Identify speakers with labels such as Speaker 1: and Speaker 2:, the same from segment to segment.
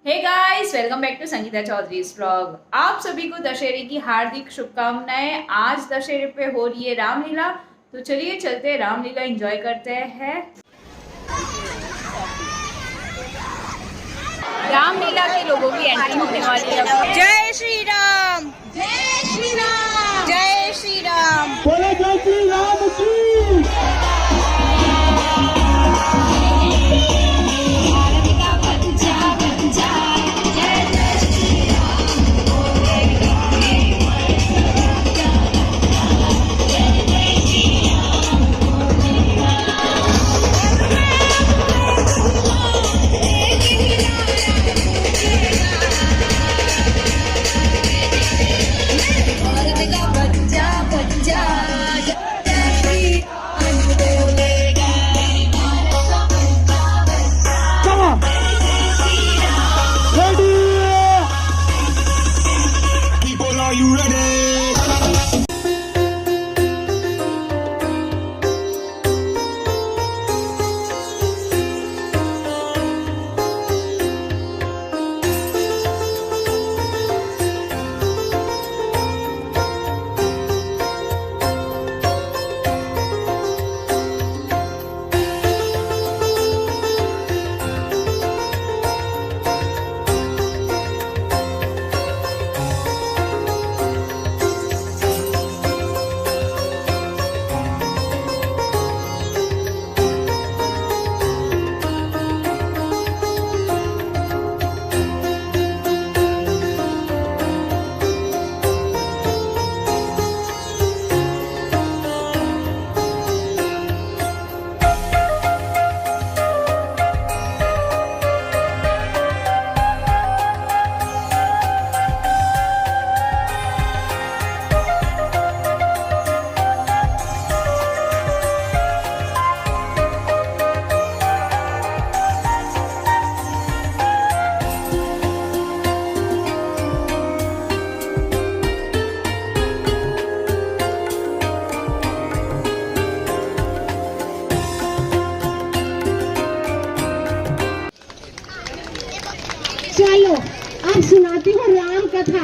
Speaker 1: Hey guys, welcome back to Sangeeta Chaudhary's vlog. आप सभी को दशहरे की हार्दिक शुभकामनाएं। आज दशहरे पे हो रही है रामलीला, तो चलिए चलते हैं रामलीला एंजॉय करते हैं। रामलीला के लोगों की एंट्री होने वाली है।
Speaker 2: जय श्री राम, जय श्री राम, जय श्री राम,
Speaker 3: बोले जय श्री राम की। Are you ready?
Speaker 4: चलो अब सुनाती हूँ राम कथा,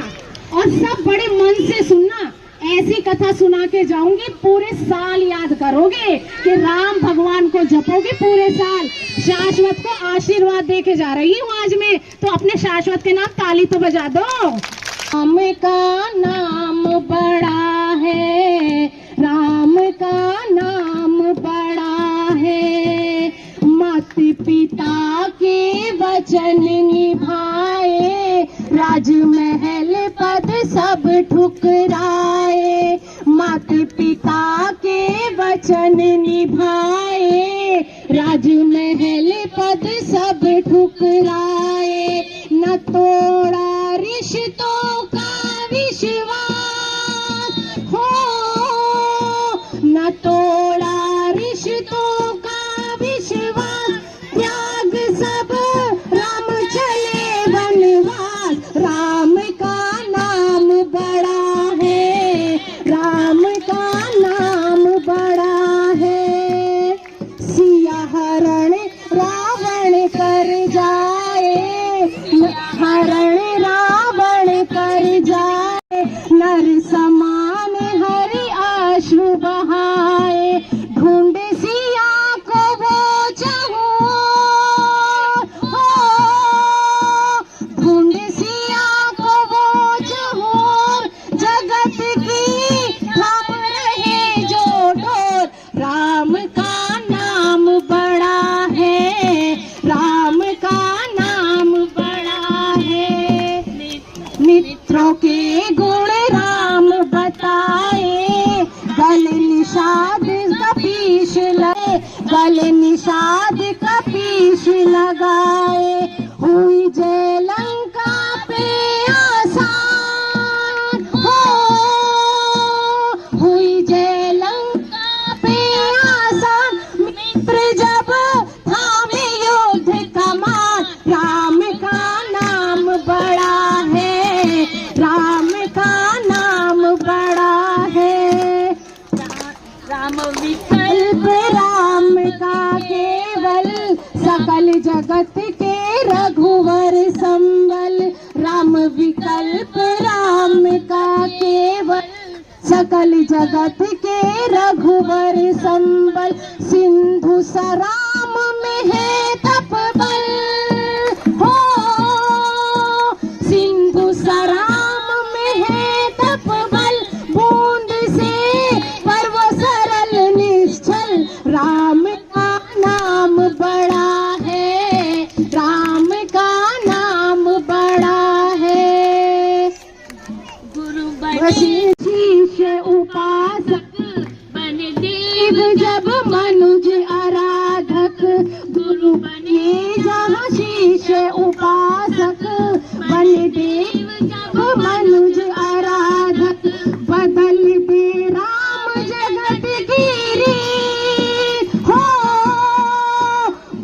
Speaker 4: और सब बड़े मन से सुनना। ऐसी कथा सुना के जाऊंगी, पूरे साल याद करोगे कि राम भगवान को जपोगे पूरे साल। शाश्वत को आशीर्वाद दे के जा रही हूँ आज मैं, तो अपने शाश्वत के नाम ताली तो बजा दो। राम का नाम बड़ा है, राम का नाम बड़ा है, माता पिता के वचन निभाए, राजमहल पद सब ठुकराए, माता पिता के वचन निभाए, राजमहल पद सब ठुकराए, न तोड़ा रिश्तों का विश्वास हो, न तोड़ा रिश्तों का विश्वास, त्याग सब राम चले वनवास, राम का नाम बड़ा है, राम का नाम बड़ा है, सिया हरण रावण कर जाए, हरण रावण कर जाए, नर समान हरि आश्रु बहाए, ढूंढ सिया को वो चाहो, ढूंढ सिया को वो चाहो, जगत की थाम रहे जो डोर, राम का नाम बड़ा है, राम का नाम बड़ा है, मित्रों के गुण राम बताए, गल निषाद कपीश लगे, गल निषाद कपीश लगाए, हुई जय लंका पे आसान हो, हुई जय लंका पे आसान, मित्र जब थामे युद्ध कमान, राम का नाम बड़ा है, राम का नाम बड़ा है, राम विकल्प राम का केवल, सकल जगत के रघुवर सम विकल्प राम का केवल, सकल जगत के रघुवर संबल, सिंधु सराम में है तपबल हो, सिंधु सराम में है तपबल, बूंद से पर्व सरल निश्चल, राम का नाम बड़ा है, राम का नाम बड़ा है। गुरु बने शीश उपासक, बने देव जब मनुज आराधक, गुरु बने जहाँ शीश उपासक, बने देव जब मनुज आराधक, बदल दे राम जगत की रीत हो,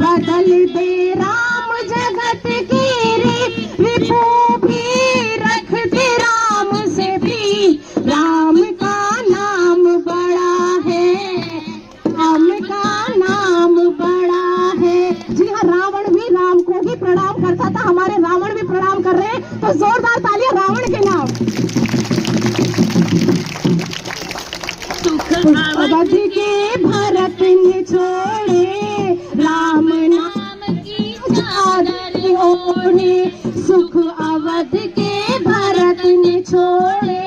Speaker 4: बदल दे राम जगत की रीत, रिपु भी रखते राम से भी, राम का नाम बड़ा है, राम का नाम बड़ा है। जी हाँ, रावण भी राम को ही प्रणाम करता था, हमारे रावण भी प्रणाम कर रहे हैं, तो जोरदार तालियां रावण के नाम। अवध के भरत ने छोड़े, राम नाम की चादर ओढ़े, सुख अवध के भरत ने छोड़े,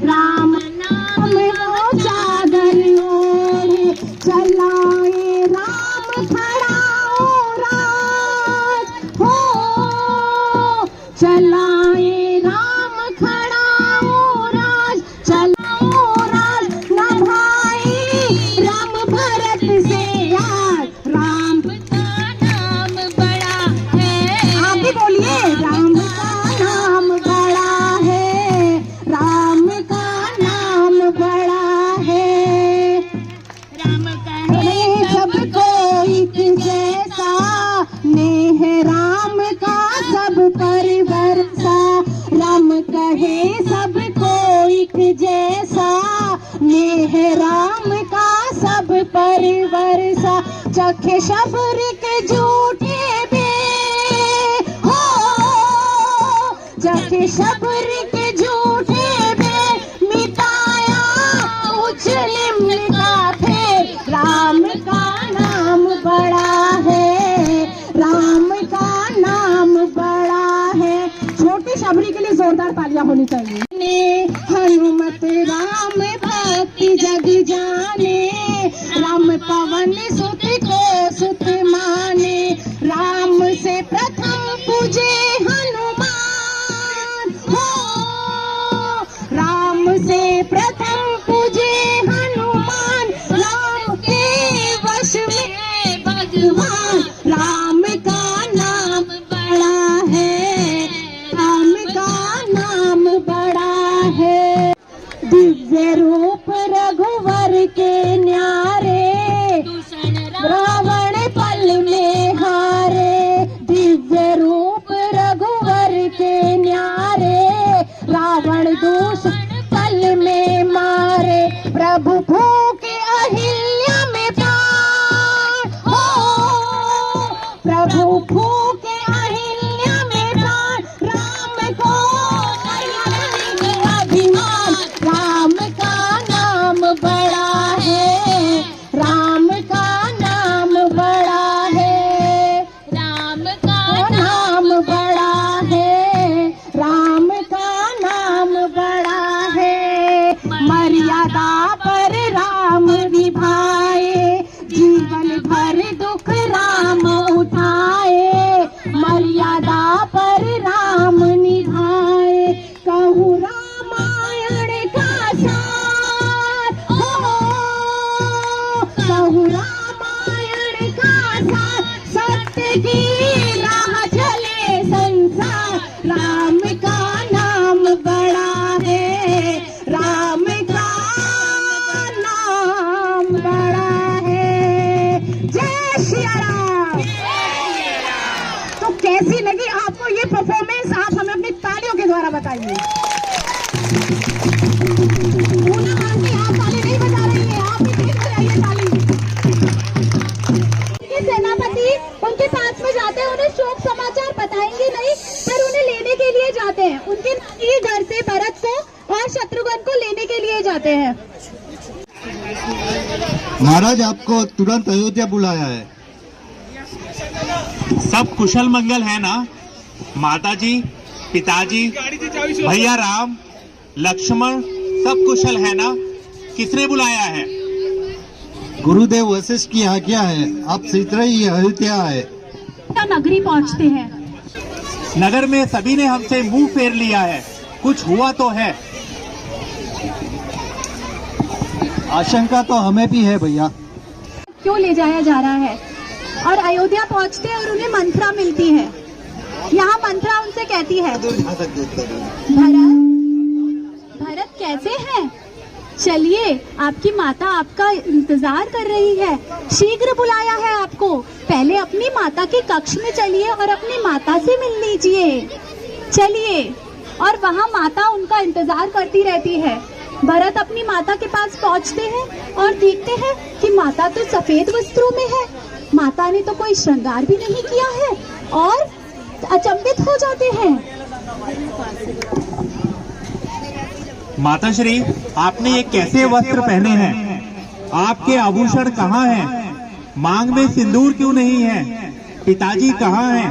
Speaker 4: राम नाम को चादर ओढ़े, चलाए राम खड़ा ओ राज हो, चलाए राम खड़ा ओ राज, चलाओ राज न भाई राम भरत से यार, राम का नाम बड़ा है। आप भी बोलिए, राम का नाम बड़ा है, राम का नाम बड़ा है। राम कहे सबको एक जैसा, नेह राम का सब पर बरसा, राम कहे सबको एक जैसा, नेह राम का सब पर बरसा, चखे शबर के झूठे बे हो, चखे शबर के झूठे बे, मिटाया उच्च निम्न का फेर, राम का नाम बड़ा है, राम का नाम बड़ा है। छोटी शबरी के लिए जोरदार तालियां होनी चाहिए। हनुमत राम भक्ति जग जाने, राम पवन सुत को सुत माने, राम से प्रथम पूजे हनुमान हो, राम से प्रथम पूजे हनुमान, राम के वश में भगवान, राम का नाम बड़ा है, राम का नाम बड़ा है। दिव्य रूप रघुवर के न्यारे, रावण पल में हारे, दिव्य रूप रघुवर के न्यारे, रावण दूषण पल में मारे, प्रभु फूके अहिल्या में प्राण हो, प्रभु फूके अहिल्या में प्राण, राम को नहीं अभिमान, राम का नाम बड़ा है, राम का नाम बड़ा है, राम का नाम बड़ा है, राम का नाम बड़ा है। मर्यादा पर राम निभाए, जीवन भर दुख राम उठाए, मर्यादा पर राम निभाए, कहूँ रामायण का सार हो, कहूँ रामायण का सार, सत्य की राह चले संसार, राम का नाम बड़ा है, राम का नाम बड़ा है। जय श्री राम। तो कैसी लगी आपको ये परफॉर्मेंस, आप हमें अपनी तालियों के द्वारा बताइए। पूनम आंटी आप ताली नहीं बजा रही है, आप भी तेज बजाइए ताली। सेनापति उनके पास में जाते हैं, उन्हें शोक समाचार बताएंगे नहीं, पर उन्हें लेने के लिए जाते जाते हैं, उनके नानी के घर से भरत को और शत्रुघ्न को लेने के लिए जाते हैं।
Speaker 5: महाराज आपको तुरंत अयोध्या बुलाया है।
Speaker 6: सब कुशल मंगल है ना? माताजी, पिताजी, भैया राम, लक्ष्मण सब कुशल है ना? किसने बुलाया है?
Speaker 5: गुरुदेव वशिष्ठ की आज्ञा है, आप शीघ्र ही अयोध्या आए।
Speaker 4: नगरी पहुंचते हैं।
Speaker 6: नगर में सभी ने हमसे मुंह फेर लिया है, कुछ हुआ तो है?
Speaker 5: आशंका तो हमें भी है भैया।
Speaker 4: क्यों ले जाया जा रहा है? और अयोध्या पहुंचते हैं और उन्हें मंत्रा मिलती है। यहाँ मंत्रा उनसे कहती है, भरत कैसे हैं? चलिए, आपकी माता आपका इंतजार कर रही है, शीघ्र बुलाया है आपको। पहले अपनी माता के कक्ष में चलिए और अपनी माता से मिल लीजिए। चलिए, और वहाँ माता उनका इंतजार करती रहती है। भरत अपनी माता के पास पहुँचते हैं और देखते हैं कि माता तो सफेद वस्त्रों में है, माता ने तो कोई श्रृंगार भी नहीं किया है, और अचंभित हो जाते हैं।
Speaker 6: माताश्री, आपने ये कैसे वस्त्र पहने हैं? आपके आभूषण कहाँ हैं? मांग में सिंदूर क्यों नहीं है? पिताजी कहाँ हैं?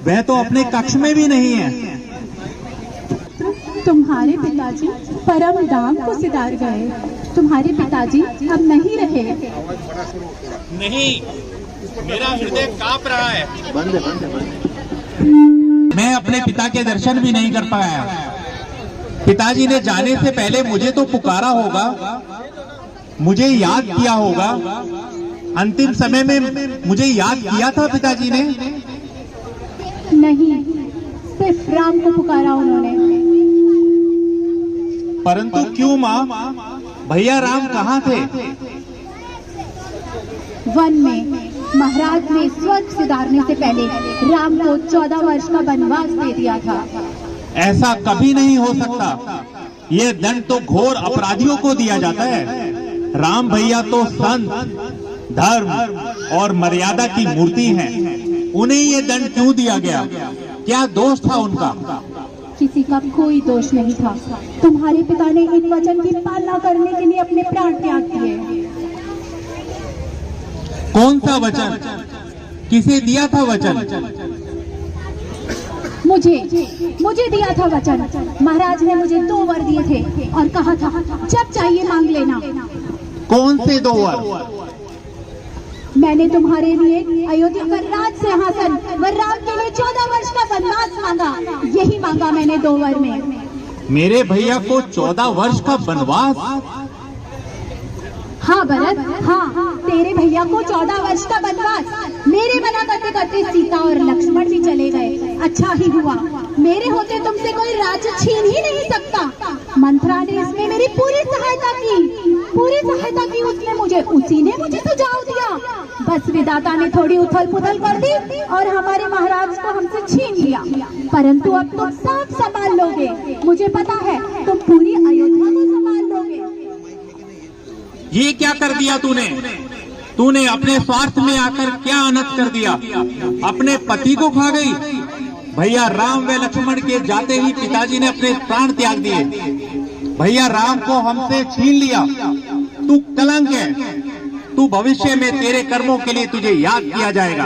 Speaker 6: वह तो अपने कक्ष में भी नहीं है।
Speaker 4: तुम्हारे पिताजी परम धाम को सिधार गए। तुम्हारे पिताजी अब नहीं रहे।
Speaker 6: नहीं, मेरा हृदय कांप रहा है। मैं अपने पिता के दर्शन भी नहीं कर पाया। पिताजी ने जाने से पहले मुझे तो पुकारा होगा, मुझे याद किया होगा। अंतिम समय में मुझे याद किया था पिताजी ने?
Speaker 4: नहीं, सिर्फ राम को पुकारा उन्होंने।
Speaker 6: परंतु क्यों माँ? भैया राम कहाँ थे?
Speaker 4: वन में। महाराज ने स्वर्ग सिधारने से पहले राम को 14 वर्ष का वनवास दे दिया था।
Speaker 6: ऐसा कभी नहीं हो सकता। ये दंड तो घोर अपराधियों को दिया जाता है। राम भैया तो संत, धर्म और मर्यादा की मूर्ति हैं। उन्हें ये दंड क्यों दिया गया? क्या दोष था उनका?
Speaker 4: किसी का कोई दोष नहीं था। तुम्हारे पिता ने इन वचन की पालना करने के लिए अपने प्राण त्याग दिए।
Speaker 6: कौन सा वचन? किसे दिया था वचन?
Speaker 4: मुझे दिया था वचन। महाराज ने मुझे 2 वर दिए थे और कहा था जब चाहिए मांग लेना।
Speaker 6: कौन से 2 वर?
Speaker 4: मैंने तुम्हारे लिए अयोध्या का राज सिंहासन व राम के लिए 14 वर्ष का वनवास मांगा। यही मांगा मैंने 2 वर में।
Speaker 6: मेरे भैया को 14 वर्ष का वनवास?
Speaker 4: हाँ भरत, हाँ, तेरे भैया को 14 वर्ष का वनवास। मेरे मना करते करते सीता और लक्ष्मण भी चले गए। अच्छा ही हुआ, मेरे होते तुमसे कोई राज्य छीन ही नहीं सकता। मंत्रा ने इसमें मेरी पूरी सहायता की उसी ने मुझे सुझाव दिया। बस विधाता ने थोड़ी उथल पुथल कर दी और हमारे महाराज को हमसे छीन लिया। परंतु अब तुम सब संभाल लोगे, मुझे पता है तुम पूरी अयोध्या को संभाल लोगे।
Speaker 6: ये क्या कर दिया तूने? तूने अपने स्वार्थ में आकर क्या अनर्थ कर दिया? अपने पति को खा गई। भैया राम व लक्ष्मण के जाते ही पिताजी ने अपने प्राण त्याग दिए। भैया राम को हमसे छीन लिया। तू कलंक है। तू भविष्य में तेरे कर्मों के लिए तुझे याद किया जाएगा।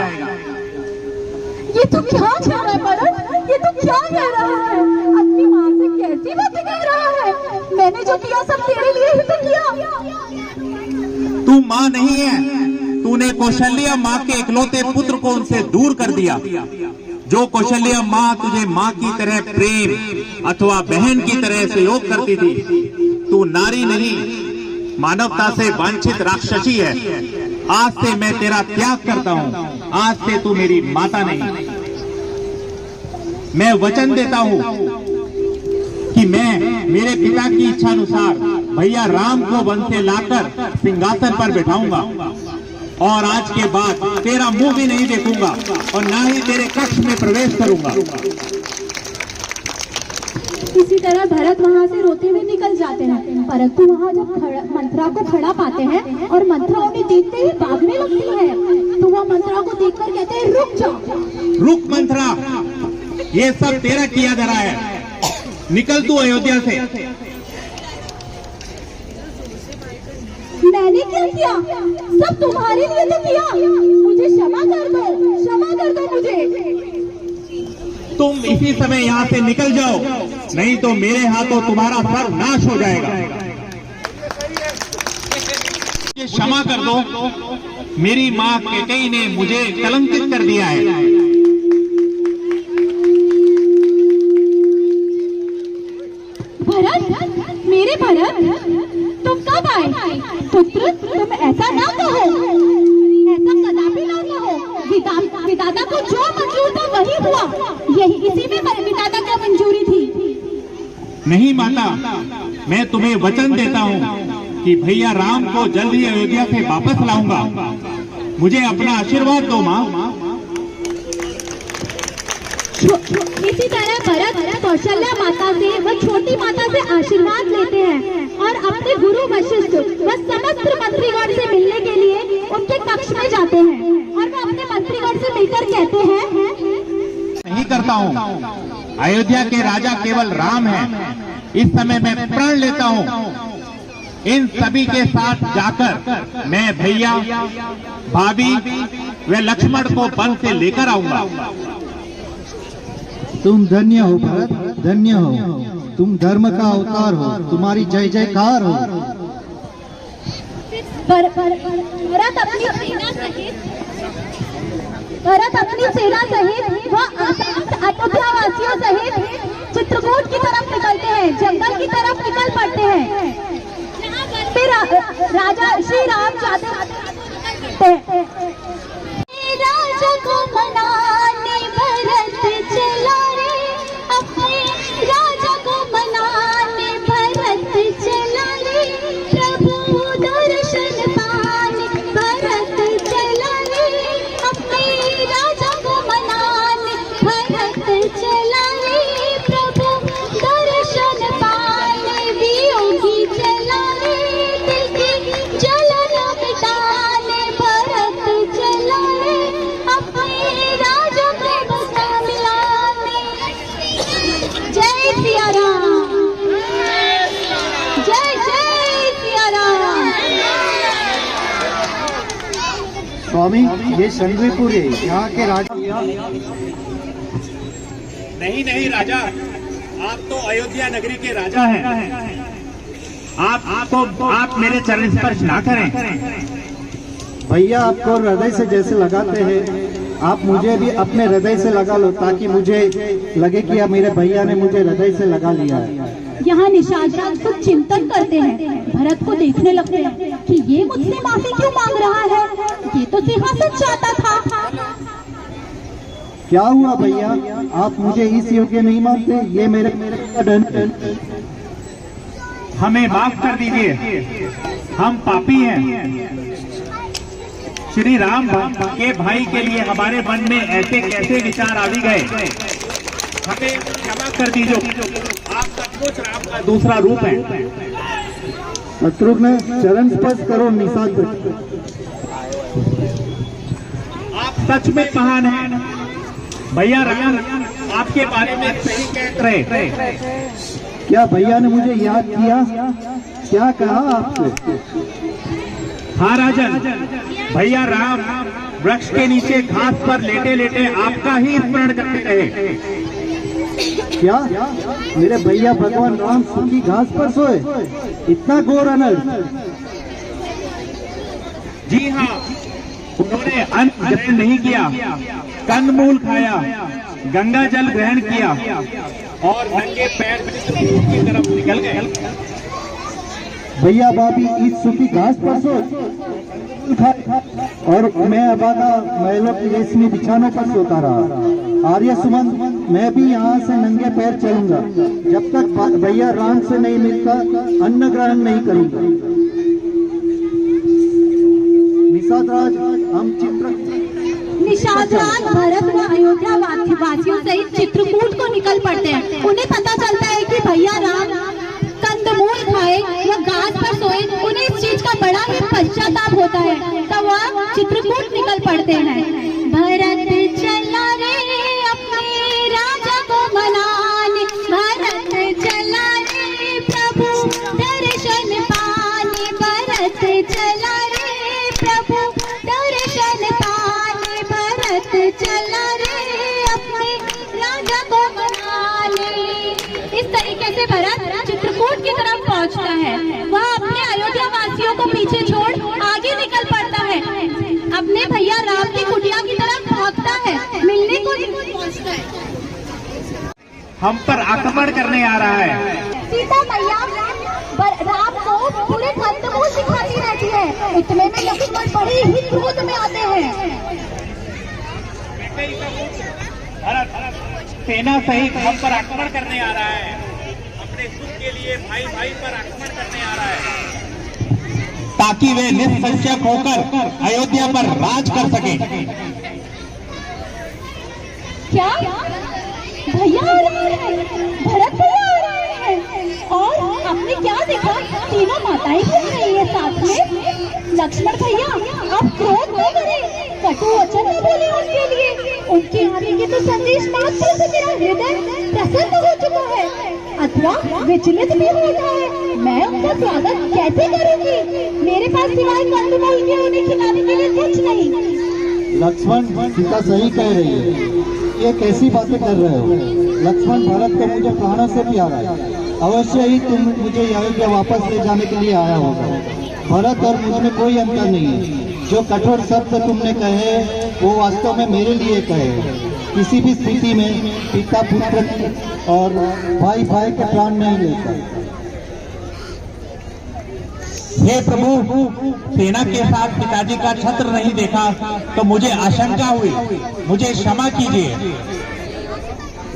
Speaker 4: ये तो क्या कह रहा है भरत? ये तो क्या कह रहा है? अपनी माँ से कैसी बातें कह रहा है? मैंने जो किया सब तेरे लिए ही तो किया।
Speaker 6: तू माँ नहीं है। तूने कौशल्या माँ के इकलौते पुत्र को उनसे दूर कर दिया। जो कौशल्या माँ तुझे माँ की तरह प्रेम अथवा बहन की तरह सहयोग करती थी, तू नारी नहीं, मानवता से वांछित राक्षसी है। आज से मैं तेरा त्याग करता हूँ। आज से तू मेरी माता नहीं। मैं वचन देता हूँ कि मैं मेरे पिता की इच्छा अनुसार भैया राम को वन से लाकर सिंहासन पर बैठाऊंगा और आज के बाद तेरा मुंह भी नहीं देखूंगा और ना ही तेरे कक्ष में प्रवेश करूंगा।
Speaker 4: इसी तरह भरत वहाँ से रोते हुए निकल जाते हैं। परंतु वहाँ जब मंत्रा को खड़ा पाते हैं और मंत्रा उन्हें देखते ही भागने लगती है, तो वह मंत्रा को देखकर कहते हैं रुक जाओ।
Speaker 6: रुक मंत्रा, ये सब तेरा किया जा रहा है। निकल तू अयोध्या से।
Speaker 4: मैंने क्या किया? सब तुम्हारे लिए तो किया। मुझे क्षमा कर दो मुझे।
Speaker 6: तुम इसी समय यहाँ से निकल जाओ, नहीं तो मेरे हाथों तुम्हारा सर नाश हो जाएगा। मुझे क्षमा कर दो, मेरी माँ कैकेयी ने मुझे कलंकित कर दिया है।
Speaker 4: भरत, मेरे भरत, तुम कब आए? पुत्र, तुम ऐसा ना कहो, ऐसा कदापि ना कहो। विधाता को जो मंजूर था वही हुआ। यही इसी में विधाता को मंजूरी थी।
Speaker 6: नहीं माता, मैं तुम्हें वचन देता हूँ कि भैया राम को जल्द ही अयोध्या से वापस लाऊंगा। मुझे अपना आशीर्वाद दो माँ।
Speaker 4: इसी तरह भरत कौशल्या माता से व छोटी माता से आशीर्वाद लेते हैं और अपने गुरु वशिष्ठ व समस्त मंत्रीगण से मिलने के लिए उनके कक्ष में जाते हैं और वे अपने मंत्रीगण से मिलकर कहते हैं,
Speaker 6: नहीं करता हूँ। अयोध्या के राजा केवल राम हैं। इस समय मैं प्रण लेता हूँ, इन सभी के साथ जाकर मैं भैया, भाभी व लक्ष्मण को वन से लेकर आऊंगा।
Speaker 5: तुम धन्य हो भरत, धन्य हो। तुम धर्म का अवतार हो, तुम्हारी जय जयकार हो।
Speaker 4: भरत अपनी सेना सहित व अयोध्या वासियों सहित चित्रकूट की तरफ निकलते हैं, जंगल की तरफ निकल पड़ते हैं। फिर राजा श्री राम जाते राजा को मनाने भरत चला रे, अपने राजा को मनाने भरत चला रे, प्रभु दर्शन पाने भरत चला रे, अपने राजा को मनाने भरत चला रे, प्रभु दर्शन पाने वियोगी चला रे, दिल की जलन मिटाने भरत चला रे, अपने राजा को बसा मिलाने। जय सिया राम, जय जय सिया राम।
Speaker 5: स्वामी, ये चंद्रपुर है, यहाँ के राजा।
Speaker 6: नहीं राजा, आप तो अयोध्या नगरी के राजा हैं। आप मेरे चरण स्पर्श ना करें।
Speaker 5: भैया आपको हृदय से जैसे लगाते हैं, आप मुझे भी अपने हृदय से लगा लो, ताकि मुझे लगे कि अब मेरे भैया ने मुझे हृदय से लगा लिया है।
Speaker 4: यहाँ निषाद राज कुछ चिंतन करते हैं, भरत को देखने लगते हैं कि ये मुझसे माफी क्यों मांग रहा है, ये तो सिंहासन चाहता था।
Speaker 5: क्या हुआ भैया, आप मुझे इस योग्य नहीं मानते? ये मेरे
Speaker 6: हमें माफ कर दीजिए, हम पापी हैं। श्री राम के भाई के लिए हमारे मन में ऐसे कैसे विचार आ भी गए, हमें क्षमा कर दीजिए। आप सचमुच राम का दूसरा रूप है।
Speaker 5: शत्रुघ्न, चरण स्पर्श करो निषाद।
Speaker 6: आप सच में महान हैं। भैया राम आपके बारे में सही कह रहे।
Speaker 5: क्या भैया ने मुझे याद किया? क्या कहा आपसे?
Speaker 6: हाँ राजन, भैया राम वृक्ष के नीचे घास पर लेटे लेटे आपका ही स्मरण करते रहे।
Speaker 5: क्या मेरे भैया भगवान राम सूखी घास पर सोए? इतना घोर अनर्थ?
Speaker 6: जी हाँ, उन्होंने अन्न ग्रहण नहीं किया, कंदमूल खाया, गंगा जल ग्रहण किया और नंगे पैर की तरफ निकल गए।
Speaker 5: भैया भाभी इस सूखी घास पर सो और मैं अबादा महलों की रेशमी बिछानों पर सोता रहा। आर्य सुमन, मैं भी यहाँ से नंगे पैर चलूंगा। जब तक भैया राम से नहीं मिलता, अन्न ग्रहण नहीं करूंगा। निषाद राज,
Speaker 4: निषाद राज भरत व अयोध्या वासियों सहित चित्रकूट को निकल पड़ते हैं। उन्हें पता चलता है कि भैया राम कंदमूल खाए या घास पर सोए, उन्हें इस चीज का बड़ा ही पश्चाताप होता है। तब वह चित्रकूट निकल पड़ते हैं। भरत चला रे अपने राजा को मनाने, भरत हुए भरत चित्रकूट की तरफ पहुंचता है। वह अपने अयोध्या वासियों को पीछे छोड़ आगे निकल पड़ता है, अपने भैया राम की कुटिया की तरफ भागता है, मिलने को पहुंचता है।
Speaker 6: हम पर आक्रमण करने आ रहा है।
Speaker 4: सीता मैया राम को पूरे धंधमूल सिखाती रहती है। इतने में लक्ष्मण बड़े ही क्रोध में आते हैं।
Speaker 6: सेना सहित हम पर आक्रमण करने आ रहा है। अपने सुख के लिए भाई भाई पर आक्रमण करने आ रहा है, ताकि वे निसंशय होकर अयोध्या पर राज कर सके।
Speaker 4: क्या भैया आ रहे हैं? भरत भैया आ रहे हैं। और आपने क्या देखा? तीनों माताएं घूम रही है साथ में। लक्ष्मण भैया आप क्रोध न करें, कटु वचन न बोले उनके लिए। उनके आने के तो संदेश मात्र से मेरा हृदय प्रसन्न हो चुका है, अथवा विचलित भी हो रहा है। मैं उनका स्वागत कैसे करूंगी? मेरे पास सिवाय कंदमूल के उन्हें खिलाने के लिए कुछ नहीं।
Speaker 5: लक्ष्मण, सीता सही कह रही है। ये कैसी बातें कर रहे हो? लक्ष्मण, भरत तो मुझे प्राणों से प्यारा है। अवश्य ही तुम मुझे अयोध्या वापस ले जाने के लिए आया होगा। भरत और मुझ में कोई अंतर नहीं है। जो कठोर शब्द तुमने कहे वो वास्तव में मेरे लिए कहे। किसी भी स्थिति में पिता पुत्र और भाई भाई के प्राण नहीं लेता।
Speaker 6: हे प्रभु, सेना के साथ पिताजी का छत्र नहीं देखा तो मुझे आशंका हुई, मुझे क्षमा कीजिए।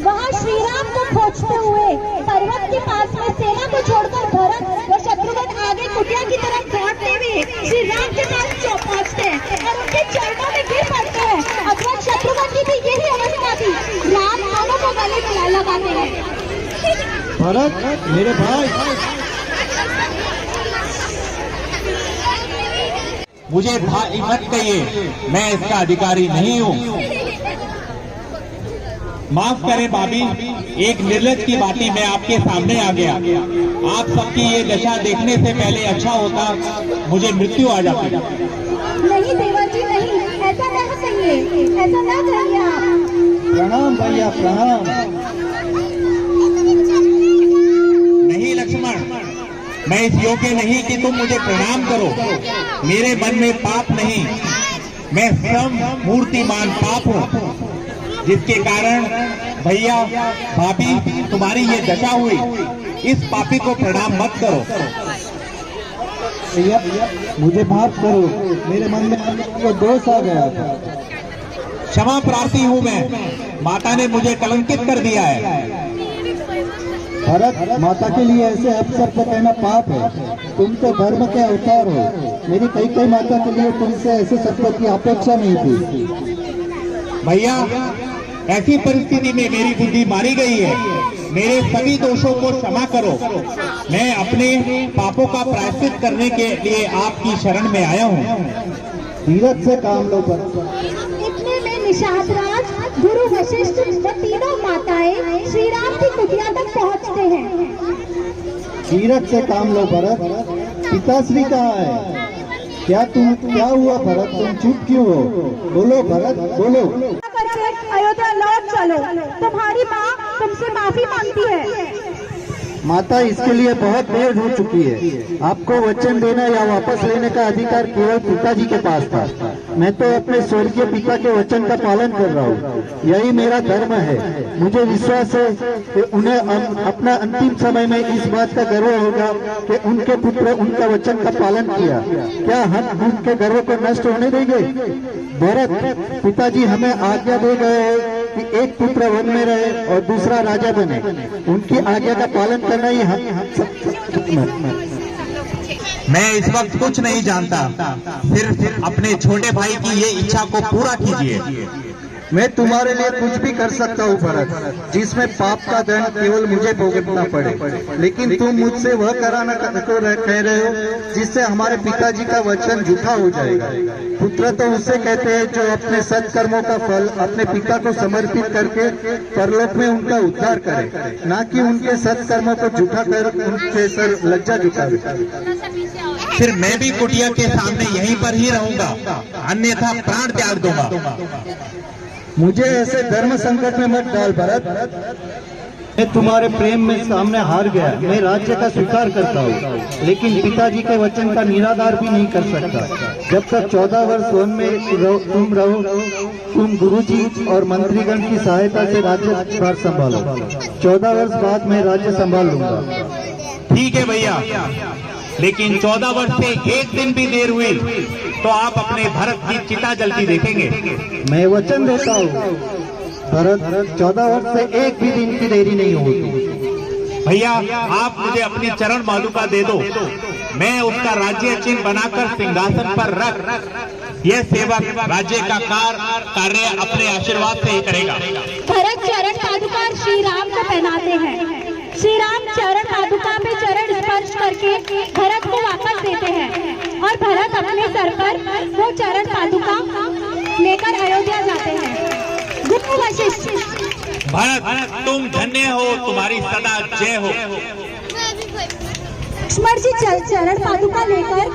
Speaker 4: वहाँ श्री राम को खोजते हुए पर्वत के पास में सेना को छोड़कर भरत और शत्रुघ्न आगे कुटिया की तरफ दौड़ते हुए श्री राम के पास पहुँचते हैं और उनके चरणों में गिर पड़ते हैं। अथवा शत्रुघ्न की भी यही अवस्था थी। राम दोनों को गले मिला लगाते हैं।
Speaker 5: भरत मेरे भाई,
Speaker 6: मुझे भाई मत कहिए, मैं इसका अधिकारी नहीं हूँ। माफ करें भाभी, एक निर्लज की बाती मैं आपके सामने आ गया। आप सबकी ये दशा देखने से पहले अच्छा होता मुझे मृत्यु आ जाती।
Speaker 4: नहीं देवर जी नहीं, ऐसा ना कहिए, ऐसा ना कहिए आप।
Speaker 5: प्रणाम भैया, प्रणाम।
Speaker 6: नहीं लक्ष्मण, मैं इस योग्य नहीं कि तुम मुझे प्रणाम करो। मेरे मन में पाप नहीं, मैं स्वयं मूर्तिमान पाप हूँ, जिसके कारण भैया भाभी तुम्हारी ये दशा हुई। इस पापी को प्रणाम मत करो।
Speaker 5: भैया मुझे माफ करो, मेरे मन में वो दोष आ गया था।
Speaker 6: क्षमा प्रार्थी हूँ मैं, माता ने मुझे कलंकित कर दिया है।
Speaker 5: भरत, माता के लिए ऐसे अवसर को कहना पाप है। तुम तो धर्म के अवतार हो। मेरी कई माता के लिए तुमसे ऐसे शब्दों की अपेक्षा नहीं थी।
Speaker 6: भैया, ऐसी परिस्थिति में मेरी बुद्धि मारी गई है। मेरे सभी दोषों को क्षमा करो। मैं अपने पापों का प्रायश्चित करने के लिए आपकी शरण में आया हूँ।
Speaker 5: धीरज से काम लो। पर
Speaker 4: इतने में निषाद राज, गुरु वशिष्ठ व तीनों माताएं श्री राम की कुटिया तक पहुँचते हैं।
Speaker 5: धीरज से काम लो भरत। पिताश्री कहाँ है? क्या हुआ भरत? तुम चुप क्यों हो? बोलो भरत, बोलो।
Speaker 4: अयोध्या लौट चलो, तुम्हारी माँ तुमसे माफी मांगती है।
Speaker 5: माता, इसके लिए बहुत देर हो चुकी है। आपको वचन देना या वापस लेने का अधिकार केवल पिताजी के पास था। मैं तो अपने स्वर्गीय पिता के वचन का पालन कर रहा हूँ। यही मेरा धर्म है। मुझे विश्वास है कि उन्हें अपना अंतिम समय में इस बात का गर्व होगा कि उनके पुत्र उनका वचन का पालन किया। क्या हम उनके गर्व को नष्ट होने देंगे? भरत, पिताजी हमें आज्ञा दे गए हैं कि एक पुत्र वन में रहे और दूसरा राजा बने। उनकी आज्ञा का पालन करना ही हम सब।
Speaker 6: मैं इस वक्त कुछ नहीं जानता, सिर्फ अपने छोटे भाई की ये इच्छा को पूरा कीजिए।
Speaker 5: मैं तुम्हारे लिए कुछ भी कर सकता हूँ भरत, जिसमें पाप का दंड केवल मुझे भुगतना पड़े। लेकिन तुम मुझसे वह कराना कह रहे हो जिससे हमारे पिताजी का वचन झूठा हो जाएगा। पुत्र तो उससे कहते हैं जो अपने सत्कर्मों का फल अपने पिता को समर्पित करके परलोक में उनका उद्धार करे, ना कि उनके सत्कर्मों को झूठा कर उनके सर लज्जा झुकावे।
Speaker 6: फिर मैं भी कुटिया के सामने यहीं पर ही रहूंगा, अन्यथा प्राण त्याग दूंगा।
Speaker 5: मुझे ऐसे धर्म संकट में मत डाल भरत। मैं तुम्हारे प्रेम में सामने हार गया। मैं राज्य का स्वीकार करता हूँ, लेकिन पिताजी के वचन का निराधार भी नहीं कर सकता। जब तक 14 वर्ष वन में तुम रहो, तुम गुरुजी और मंत्रीगण की सहायता से राज्य भार संभालो। 14 वर्ष बाद मैं राज्य संभाल लूंगा।
Speaker 6: ठीक है भैया, लेकिन 14 वर्ष से एक दिन भी देर हुई तो आप अपने भरत की चिता जलती देखेंगे।
Speaker 5: मैं वचन देता हूँ भरत, 14 वर्ष से एक भी दिन की देरी नहीं होगी।
Speaker 6: भैया आप मुझे अपनी चरण मालूका दे दो, मैं उसका राज्य चिन्ह बनाकर सिंहासन पर रख यह सेवक राज्य का कार्य अपने आशीर्वाद से ही करेगा।
Speaker 4: भरत चरण पादुका श्री राम को पहनाते हैं। श्री राम चरण पादुका पे चरण स्पर्श करके भरत को वापस देते हैं और भरत अपने सर पर वो चरण पादुका लेकर अयोध्या जाते हैं। गुरु वशिष्ठ,
Speaker 6: भरत तुम धन्य हो, तुम्हारी सदा जय हो।
Speaker 4: लक्ष्मण जी चरण पादुका लेकर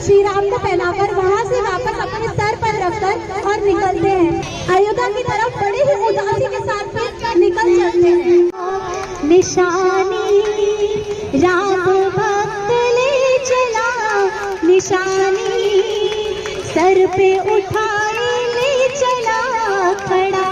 Speaker 4: श्री राम को पहनाकर वहाँ से वापस अपने सर पर रखकर और निकलते हैं। अयोध्या की तरफ बड़े ही उदासी के साथ में निकल चलते हैं। निशानी राम भक्त ले चला, निशानी सर पे उठाए ले चला, खड़ा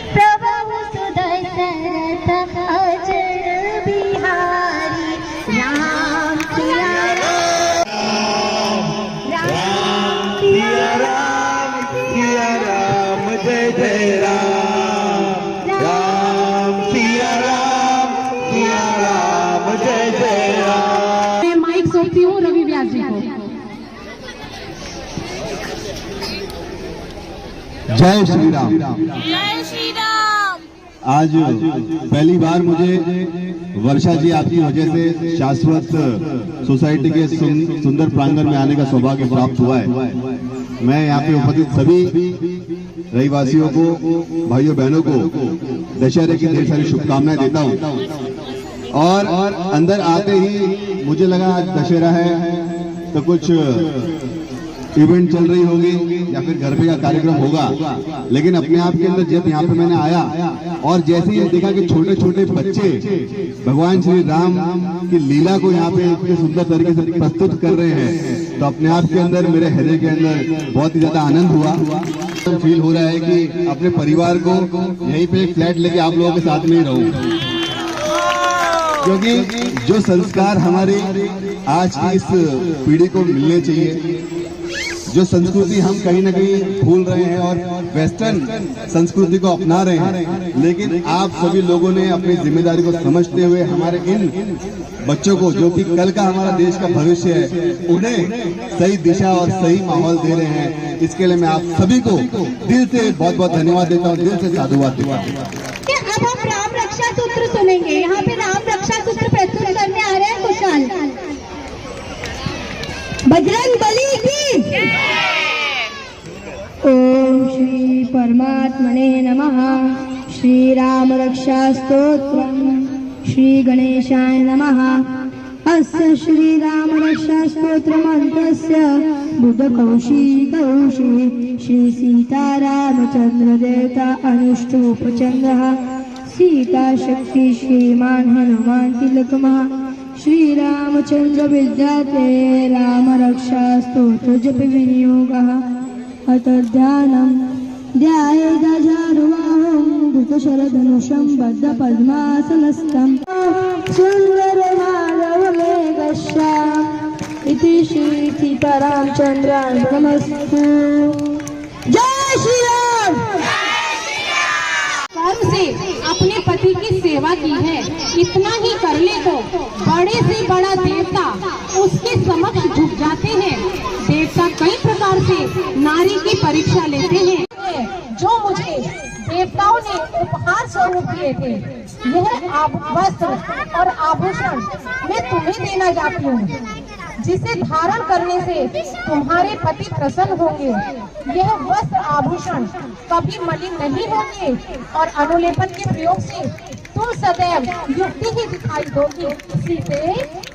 Speaker 4: प्रभु सुदशरथ अजर बिहारी राम सिया राम सिया राम
Speaker 5: सिया राम जय जय राम, राम सिया राम जय जय राम।
Speaker 4: मैं माइक सौंपती हूँ रवि व्यास जी को।
Speaker 5: जय श्री राम।
Speaker 2: जय श्री राम।
Speaker 5: आज पहली बार मुझे वर्षा जी आपकी वजह से शाश्वत सोसाइटी के सुंदर प्रांगण में आने का सौभाग्य प्राप्त हुआ है। मैं यहाँ पे उपस्थित सभी रहीवासियों को, भाइयों बहनों को दशहरे की ढेर सारी शुभकामनाएं देता हूँ। और अंदर आते ही मुझे लगा आज दशहरा है तो कुछ इवेंट चल रही होगी या फिर घर पे का कार्यक्रम होगा, लेकिन अपने आप के अंदर जब यहाँ पे मैंने आया और जैसे ही देखा कि छोटे छोटे बच्चे भगवान श्री राम की लीला को यहाँ पे इतने सुंदर तरीके से प्रस्तुत कर रहे हैं, तो अपने आप के अंदर, मेरे हृदय के अंदर बहुत ही ज्यादा आनंद हुआ। फील हो रहा है कि अपने परिवार को यहीं पे फ्लैट लेके आप लोगों के साथ में ही रहूं, क्योंकि जो संस्कार हमारे आज की इस पीढ़ी को मिलने चाहिए, जो संस्कृति हम कहीं ना कहीं भूल रहे हैं और वेस्टर्न संस्कृति को अपना रहे हैं, लेकिन आप सभी लोगों ने अपनी जिम्मेदारी को समझते हुए हमारे इन बच्चों को, जो कि कल का हमारा देश का भविष्य है, उन्हें सही दिशा और सही माहौल दे रहे हैं। इसके लिए मैं आप सभी को दिल से बहुत बहुत धन्यवाद देता हूँ, दिल से साधुवाद देता हूँ।
Speaker 4: अब हम राम रक्षा सूत्र सुनेंगे। यहाँ पे राम रक्षा सूत्र प्रस्तुत करने आ रहे हैं कुशाल। बजरंग बली की ओम श्री परमात्मने नमः। श्री राम रक्षा स्तोत्रम् श्री गणेशाय नमः। अस्य श्री राम रक्षा स्तोत्रमन्त्रस्य बुधकौशिकौ श्री सीतारामचन्द्र देवता अनुष्टुपचन्द्रः सीता शक्ति श्रीमान हनुमान तिलकमः श्री रामचंद्र विद्याते राम रक्षा स्तोत्र जप विनियोगः अत ध्यानं ध्यायेदजानुबाहुं धृतशरधनुषं बद्धपद्मासनस्थं सुन्दरमाधवमेघश्याम इति श्री सीतारामचन्द्रार्पणमस्तु। जय श्री राम।
Speaker 7: कर्म से अपने पति की सेवा की है, इतना ही कर ले तो बड़े से बड़ा देवता उसके समक्ष झुक जाते हैं। देवता कई प्रकार से नारी की परीक्षा लेते हैं। जो मुझे देवताओं ने उपहार स्वरूप दिए थे, यह वस्त्र और आभूषण मैं तुम्हें देना चाहती हूँ, जिसे धारण करने से तुम्हारे पति प्रसन्न होंगे। यह वस्त्र आभूषण कभी मलिन नहीं होंगे और अनुलेपन के प्रयोग से तुम सदैव युक्ति ही दिखाई दोगी। इसी से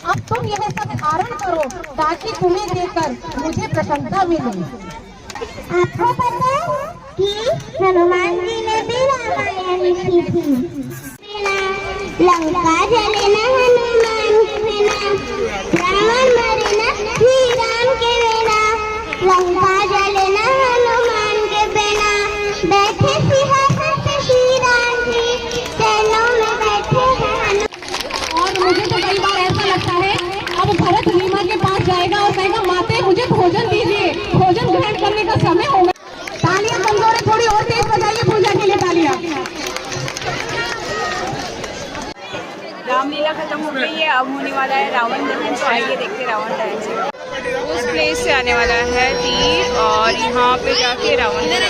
Speaker 7: अब तुम यह सब धारण करो ताकि तुम्हें देखकर मुझे प्रसन्नता मिले।
Speaker 4: आपको पता है कि हनुमान जी रामायण की थी। लंका जले न हनुमान के बिना, रावण मरे न श्री राम के बिना। लंका जले न हनुमान के बिना, बैठे सिंहासन पे श्री राम जी, सैनों में बैठे हैं हनुमान।
Speaker 7: और मुझे तो कई बार ऐसा लगता है अब भरत रीमा के पास जाएगा और कहेगा माते मुझे भोजन दीजिए, भोजन ग्रहण करने का समय होगा। तालियां कमजोर है, थोड़ी और तेज बजाइए पूजा के लिए तालियां।
Speaker 1: रामलीला खत्म हो गई है, अब होने वाला है रावण दहन। तो आइए देखते रावण दहन से। उस प्लेस से आने वाला है तीर और यहाँ पे जाके रावण दहन।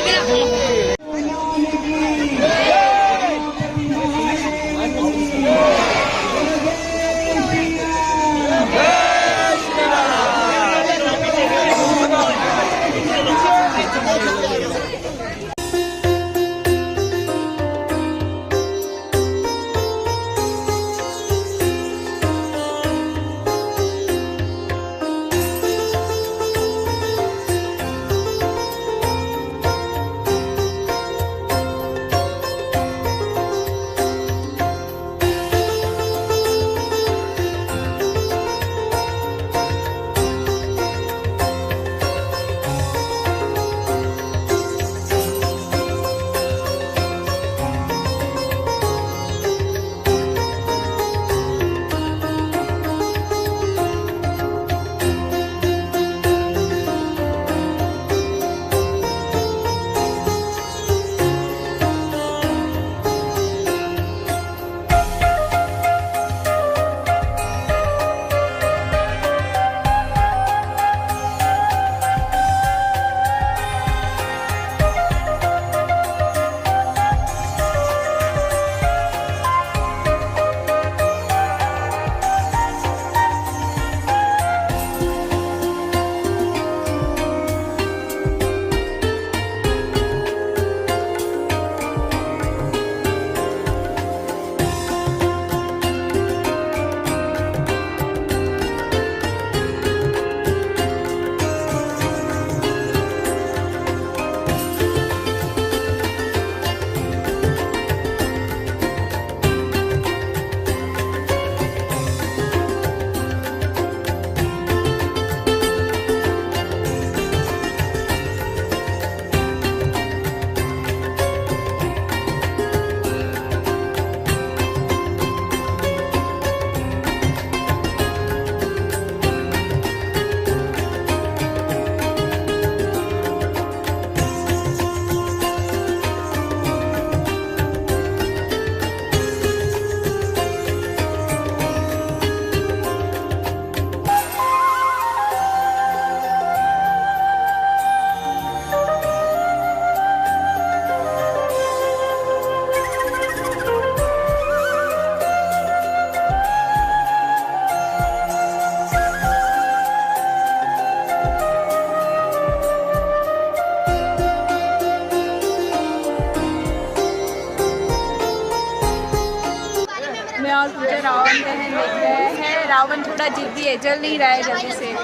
Speaker 1: और पूजा रावण दहन देख रहे हैं। रावण थोड़ा जिद्दी है, जल नहीं रहा है जल्दी से।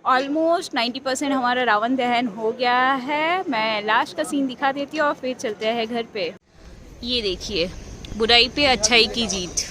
Speaker 1: ऑलमोस्ट 90% हमारा रावण दहन हो गया है। मैं लास्ट का सीन दिखा देती हूँ और फिर चलते हैं घर पे। ये देखिए, बुराई पे अच्छाई की जीत।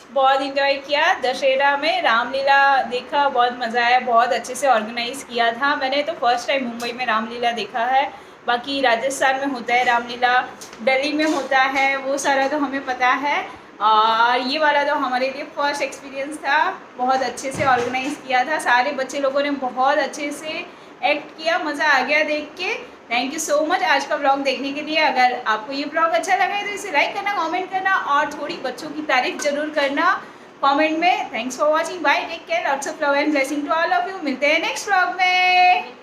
Speaker 1: बहुत इंजॉय किया दशहरा में, रामलीला देखा, बहुत मज़ा आया, बहुत अच्छे से ऑर्गेनाइज किया था। मैंने तो फर्स्ट टाइम मुंबई में रामलीला देखा है, बाकी राजस्थान में होता है रामलीला, दिल्ली में होता है, वो सारा तो हमें पता है। और ये वाला तो हमारे लिए फर्स्ट एक्सपीरियंस था। बहुत अच्छे से ऑर्गेनाइज किया था, सारे बच्चे लोगों ने बहुत अच्छे से एक्ट किया, मज़ा आ गया देख के। थैंक यू सो मच आज का व्लॉग देखने के लिए। अगर आपको ये व्लॉग अच्छा लगा है तो इसे लाइक करना, कमेंट करना और थोड़ी बच्चों की तारीफ जरूर करना कमेंट में। Thanks for watching, bye, take care, lots of love and blessing to all of you. मिलते हैं नेक्स्ट व्लॉग में।